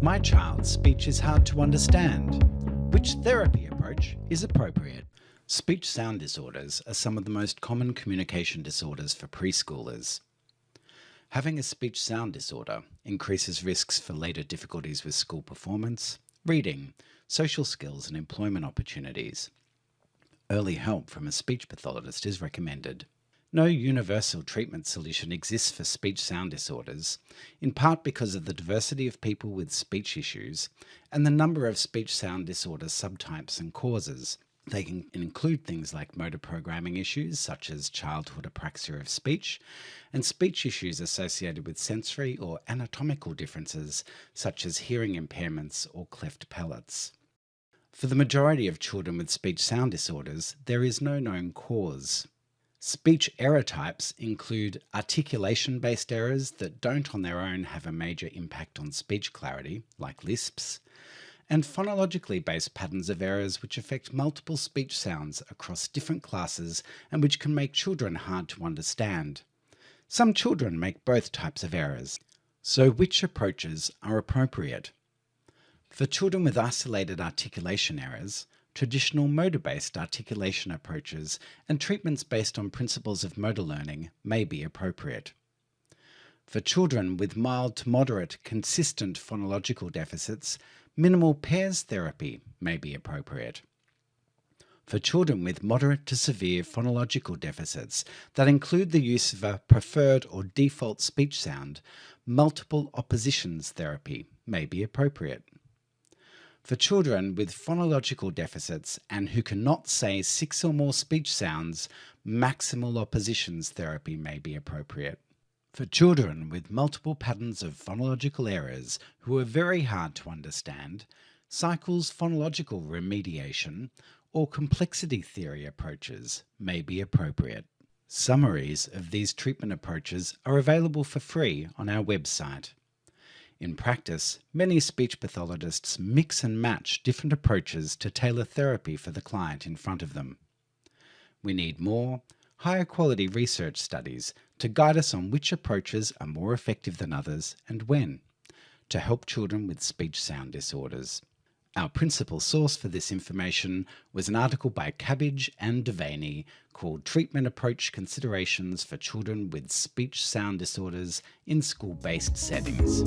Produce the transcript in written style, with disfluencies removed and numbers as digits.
My child's speech is hard to understand. Which therapy approach is appropriate? Speech sound disorders are some of the most common communication disorders for preschoolers. Having a speech sound disorder increases risks for later difficulties with school performance, reading, social skills and employment opportunities. Early help from a speech pathologist is recommended. No universal treatment solution exists for speech sound disorders, in part because of the diversity of people with speech issues and the number of speech sound disorder subtypes and causes. They can include things like motor programming issues such as childhood apraxia of speech and speech issues associated with sensory or anatomical differences such as hearing impairments or cleft palates. For the majority of children with speech sound disorders, there is no known cause. Speech error types include articulation-based errors that don't on their own have a major impact on speech clarity, like lisps, and phonologically based patterns of errors which affect multiple speech sounds across different classes and which can make children hard to understand. Some children make both types of errors. So which approaches are appropriate? For children with isolated articulation errors, traditional motor-based articulation approaches and treatments based on principles of motor learning may be appropriate. For children with mild to moderate consistent phonological deficits, minimal pairs therapy may be appropriate. For children with moderate to severe phonological deficits that include the use of a preferred or default speech sound, multiple oppositions therapy may be appropriate. For children with phonological deficits and who cannot say 6 or more speech sounds, maximal oppositions therapy may be appropriate. For children with multiple patterns of phonological errors who are very hard to understand, cycles phonological remediation or complexity theory approaches may be appropriate. Summaries of these treatment approaches are available for free on our website. In practice, many speech pathologists mix and match different approaches to tailor therapy for the client in front of them. We need more, higher quality research studies to guide us on which approaches are more effective than others and when, to help children with speech sound disorders. Our principal source for this information was an article by Cabbage and Devaney called Treatment Approach Considerations for Children with Speech Sound Disorders in School-Based Settings.